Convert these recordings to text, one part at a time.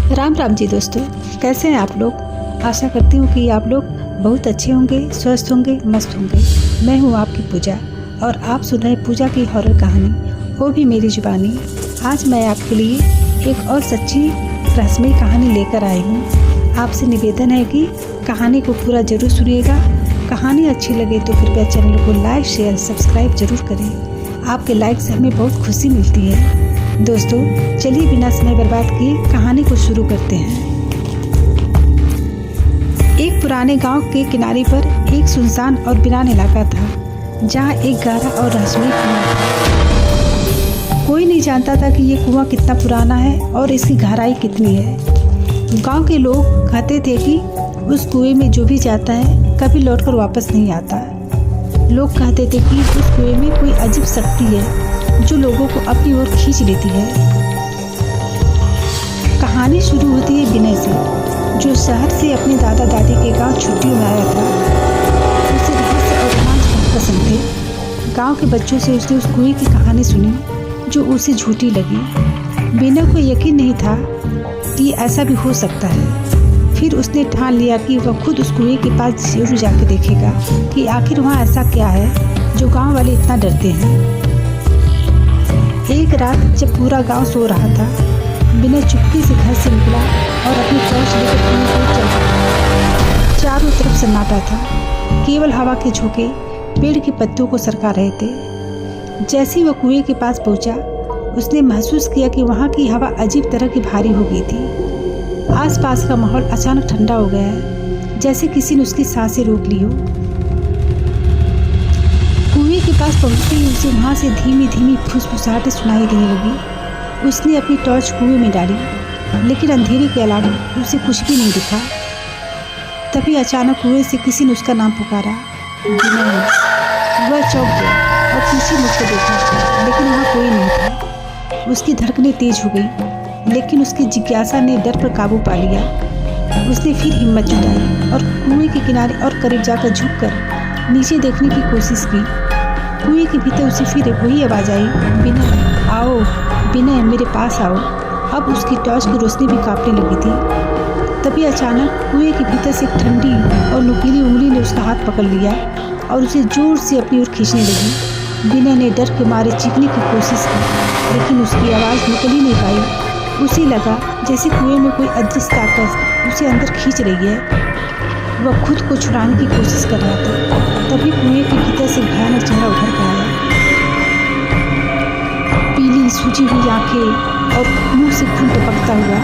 राम राम जी दोस्तों, कैसे हैं आप लोग। आशा करती हूँ कि आप लोग बहुत अच्छे होंगे, स्वस्थ होंगे, मस्त होंगे। मैं हूँ आपकी पूजा और आप सुन रहे हैं पूजा की हॉरर कहानी, वो भी मेरी जुबानी। आज मैं आपके लिए एक और सच्ची रहस्यमयी कहानी लेकर आई हूँ। आपसे निवेदन है कि कहानी को पूरा जरूर सुनिएगा। कहानी अच्छी लगे तो कृपया चैनल को लाइक, शेयर, सब्सक्राइब जरूर करें। आपके लाइक से हमें बहुत खुशी मिलती है। दोस्तों चलिए बिना समय बर्बाद किए कहानी को शुरू करते हैं। एक पुराने गांव के किनारे पर एक सुनसान और वीरान इलाका था, जहां एक गहरा और रहस्यमयी कुआं था। कोई नहीं जानता था कि ये कुआं कितना पुराना है और इसकी गहराई कितनी है। गांव के लोग कहते थे कि उस कुएं में जो भी जाता है कभी लौटकर वापस नहीं आता। लोग कहते थे कि उस कुएं में कोई अजीब शक्ति है जो लोगों को अपनी ओर खींच लेती है। कहानी शुरू होती है विनय से, जो शहर से अपने दादा दादी के गांव छुट्टियों में आया था। उसे रहस्य और रोमांच बहुत पसंद थे। गांव के बच्चों से उसने उस कुएं की कहानी सुनी जो उसे झूठी लगी। विनय को यकीन नहीं था कि ऐसा भी हो सकता है। फिर उसने ठान लिया कि वह खुद उस कुएं के पास जरूर जाकर देखेगा कि आखिर वहाँ ऐसा क्या है जो गांव वाले इतना डरते हैं। एक रात जब पूरा गांव सो रहा था, विनय चुपके से घर से निकला और अपनी टॉर्च लेकर कुएं को चल पड़ा। चारों तरफ सन्नाटा था, केवल हवा के झोंके पेड़ की पत्तियों को सरका रहे थे। जैसे ही वह कुएं के पास पहुंचा, उसने महसूस किया कि वहां की हवा अजीब तरह की भारी हो गई थी। आसपास का माहौल अचानक ठंडा हो गया है, जैसे किसी ने उसकी सांसें रोक ली हो। कुएं के पास पहुंचते ही उसे वहां से धीमी धीमी फुसफुसाहटें सुनाई देने लगी। उसने अपनी टॉर्च कुएं में डाली, लेकिन अंधेरे के अलावा उसे कुछ भी नहीं दिखा। तभी अचानक कुएं से किसी ने उसका नाम पुकारा, विनय। वह चौंक गया और पीछे मुड़कर देखा, लेकिन वहाँ कोई नहीं था। उसकी धड़कनें तेज हो गई, लेकिन उसकी जिज्ञासा ने डर पर काबू पा लिया। उसने फिर हिम्मत जुटाई और कुएं के किनारे और करीब जाकर झुककर नीचे देखने की कोशिश की। कुएं के भीतर उसे फिर वही आवाज आई, विनय आओ, विनय मेरे पास आओ। अब उसकी टॉर्च की रोशनी भी कांपने लगी थी। तभी अचानक कुएं के भीतर से एक ठंडी और नुकीली उंगली ने उसका हाथ पकड़ लिया और उसे जोर से अपनी ओर खींचने लगी। विनय ने डर के मारे चीखने की कोशिश की, लेकिन उसकी आवाज़ निकल ही नहीं पाई। उसे लगा जैसे कुएं में कोई अदृश्य ताकत उसे अंदर खींच रही है। वह खुद को छुड़ाने की कोशिश कर रहा था। तभी कुएं के भीतर से भयानक चेहरा उभर कर आया। पीली सूजी हुई आंखें और मुंह से खून टपकता हुआ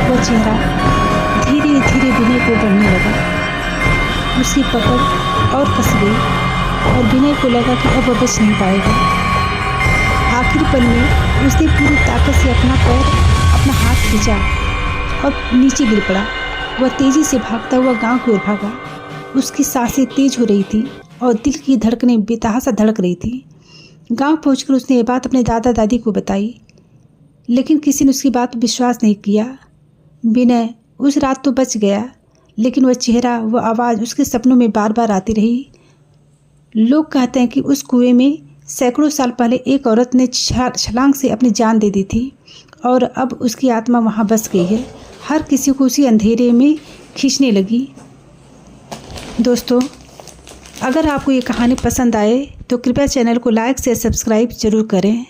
वह चेहरा धीरे धीरे विनय को बढ़ने लगा। उसकी पकड़ और कस गई और विनय को लगा कि अब वह बच नहीं पाएगा। आखिरी पल में उसने पूरी ताकत से अपना हाथ खींचा और नीचे गिर पड़ा। वह तेजी से भागता हुआ गांव की ओर भागा। उसकी सांसें तेज हो रही थी और दिल की धड़कनें बेतहाशा धड़क रही थी। गांव पहुंचकर उसने ये बात अपने दादा दादी को बताई, लेकिन किसी ने उसकी बात पर विश्वास नहीं किया। विनय उस रात तो बच गया, लेकिन वह चेहरा, वह आवाज़ उसके सपनों में बार बार आती रही। लोग कहते हैं कि उस कुएं में सैकड़ों साल पहले एक औरत ने छलांग से अपनी जान दे दी थी और अब उसकी आत्मा वहाँ बस गई है। हर किसी को उसी अंधेरे में खींचने लगी। दोस्तों, अगर आपको ये कहानी पसंद आए तो कृपया चैनल को लाइक, शेयर, सब्सक्राइब जरूर करें।